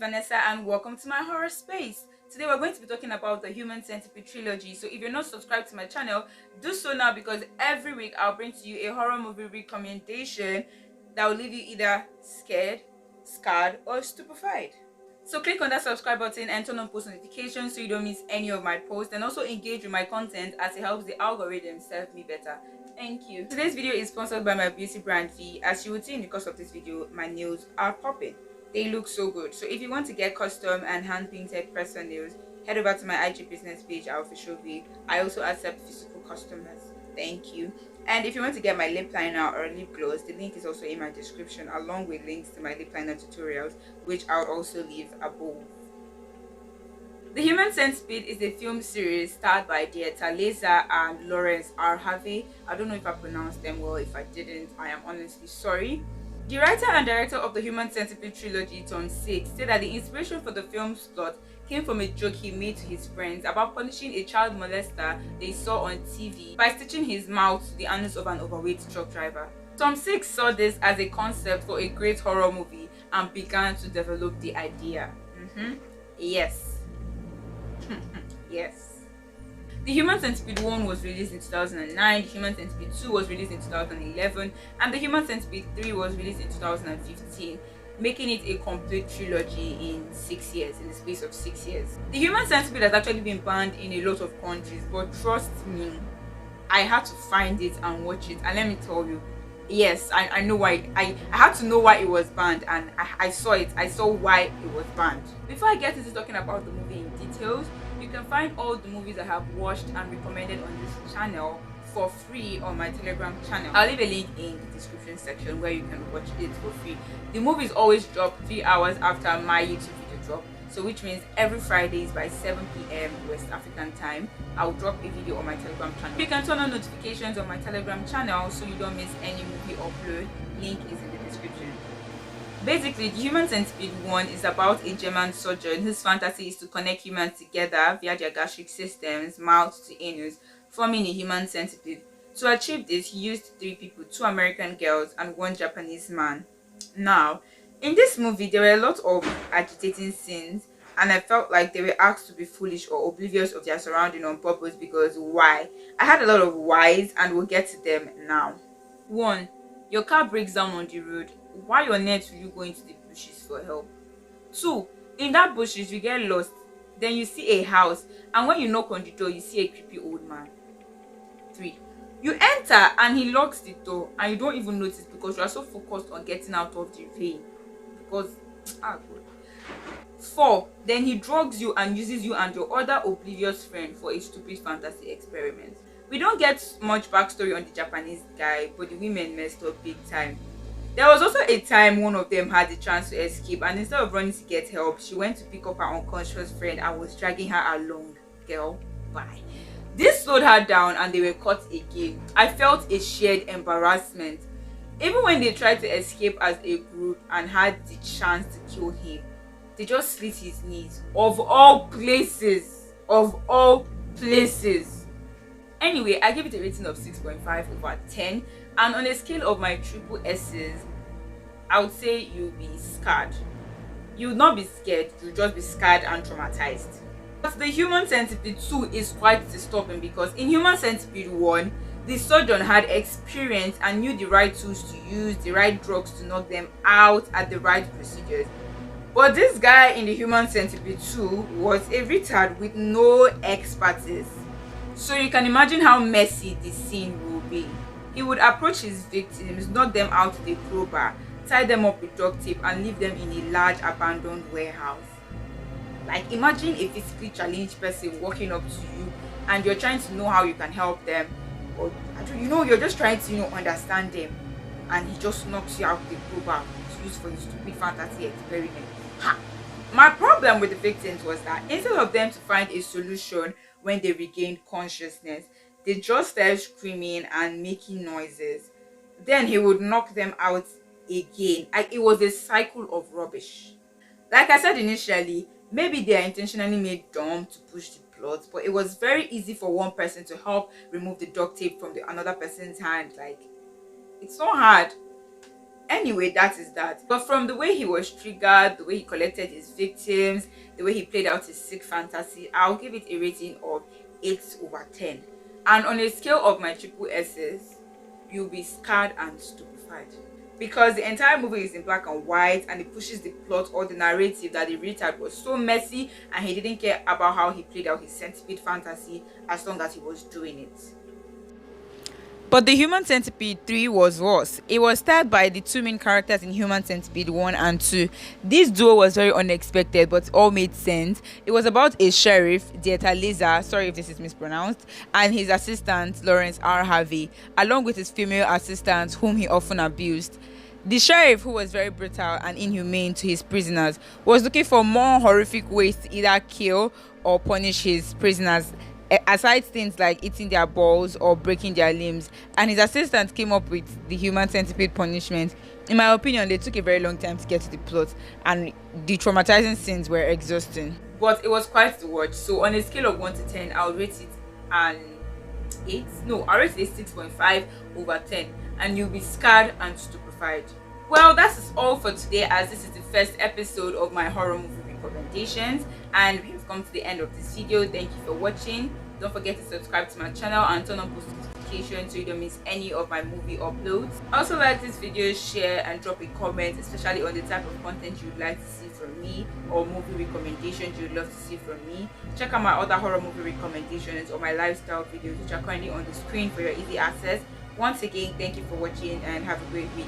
Vanessa and welcome to my horror space. Today we're going to be talking about the Human Centipede trilogy. So if you're not subscribed to my channel, do so now because every week I'll bring to you a horror movie recommendation that will leave you either scared, scarred or stupefied. So click on that subscribe button and turn on post notifications so you don't miss any of my posts, and also engage with my content as it helps the algorithm serve me better. Thank you. Today's video is sponsored by my beauty brand veeh. As you would see in the course of this video, my nails are popping. They look so good. So if you want to get custom and hand painted press-on nails, head over to my IG business page, our official veeh. I also accept physical customers. Thank you. And if you want to get my lip liner or lip gloss, the link is also in my description, along with links to my lip liner tutorials, which I'll also leave above. The Human Centipede is a film series starred by director Leza and Lawrence R. Harvey. I don't know if I pronounced them well. If I didn't, I am honestly sorry. The writer and director of the Human Centipede trilogy, Tom 6, said that the inspiration for the film's plot came from a joke he made to his friends about punishing a child molester they saw on TV by stitching his mouth to the anus of an overweight truck driver. Tom 6 saw this as a concept for a great horror movie and began to develop the idea. Yes. Yes. The Human Centipede 1 was released in 2009, the Human Centipede 2 was released in 2011, and the Human Centipede 3 was released in 2015, making it a complete trilogy in 6 years, in the space of 6 years. The Human Centipede has actually been banned in a lot of countries, but trust me, I had to find it and watch it, and let me tell you, yes, I know why. I had to know why it was banned, and I saw it. I saw why it was banned. Before I get into talking about the movie in details, you can find all the movies I have watched and recommended on this channel for free on my Telegram channel. I'll leave a link in the description section where you can watch it for free. The movies always drop 3 hours after my YouTube video drop, so which means every Fridays by 7 p.m. West African time, I'll drop a video on my Telegram channel. You can turn on notifications on my Telegram channel so you don't miss any movie upload. Link is in the description. Basically, the Human Centipede 1 is about a German surgeon whose fantasy is to connect humans together via their gastric systems, mouth to anus, forming a human centipede. To achieve this, he used 3 people, 2 American girls and 1 Japanese man. Now, in this movie, there were a lot of agitating scenes, and I felt like they were asked to be foolish or oblivious of their surrounding on purpose, because why? I had a lot of whys and we'll get to them now. 1. Your car breaks down on the road. Why on earth will you go into the bushes for help? 2. In that bushes, you get lost. Then you see a house, and when you knock on the door, you see a creepy old man. 3. You enter and he locks the door, and you don't even notice because you are so focused on getting out of the vein. Because, good. 4. Then he drugs you and uses you and your other oblivious friend for a stupid fantasy experiment. We don't get much backstory on the Japanese guy, but the women messed up big time. There was also a time one of them had the chance to escape, and instead of running to get help, she went to pick up her unconscious friend and was dragging her along. Girl, bye. This slowed her down and they were caught again. I felt a shared embarrassment. Even when they tried to escape as a group and had the chance to kill him, they just slit his knees. Of all places. Of all places. Anyway, I give it a rating of 6.5 over 10. And on a scale of my triple S's, I would say you'll be scarred. You would not be scared, you'll just be scarred and traumatized. But the Human Centipede 2 is quite disturbing because in Human Centipede 1, the surgeon had experience and knew the right tools to use, the right drugs to knock them out at the right procedures. But this guy in the Human Centipede 2 was a retard with no expertise. So you can imagine how messy the scene will be. He would approach his victims, knock them out with a crowbar, tie them up with duct tape and leave them in a large abandoned warehouse. Like, imagine a physically challenged person walking up to you and you're trying to know how you can help them, or you're just trying to understand them, and he just knocks you out with a crowbar to use for his stupid fantasy experiment. My problem with the victims was that instead of them to find a solution when they regained consciousness, they just started screaming and making noises. Then he would knock them out again. It was a cycle of rubbish. Like I said initially, maybe they are intentionally made dumb to push the plot, but it was very easy for one person to help remove the duct tape from another person's hand. Like, it's so hard. Anyway, that is that. But from the way he was triggered, the way he collected his victims, the way he played out his sick fantasy, I'll give it a rating of 8/10. And on a scale of my triple S's, you'll be scarred and stupefied. Because the entire movie is in black and white, and it pushes the plot or the narrative that the retard was so messy and he didn't care about how he played out his centipede fantasy as long as he was doing it. But the Human Centipede 3 was worse. It was starred by the two main characters in Human Centipede 1 and 2. This duo was very unexpected but all made sense. It was about a sheriff, Dieta Liza, sorry if this is mispronounced, and his assistant, Lawrence R. Harvey, along with his female assistant whom he often abused. The sheriff, who was very brutal and inhumane to his prisoners, was looking for more horrific ways to either kill or punish his prisoners, aside things like eating their balls or breaking their limbs, and his assistant came up with the Human Centipede punishment. In my opinion, they took a very long time to get to the plot, and the traumatizing scenes were exhausting. But it was quite the watch. So on a scale of 1 to 10, I'll rate it an 8. No, I'll rate it a 6.5/10, and you'll be scarred and stupefied. Well, that is all for today, as this is the first episode of my horror movie recommendations, and we've come to the end of this video. Thank you for watching. Don't forget to subscribe to my channel and turn on post notifications so you don't miss any of my movie uploads. Also, like this video, share, and drop a comment, especially on the type of content you'd like to see from me or movie recommendations you'd love to see from me. Check out my other horror movie recommendations or my lifestyle videos, which are currently on the screen for your easy access. Once again, thank you for watching and have a great week.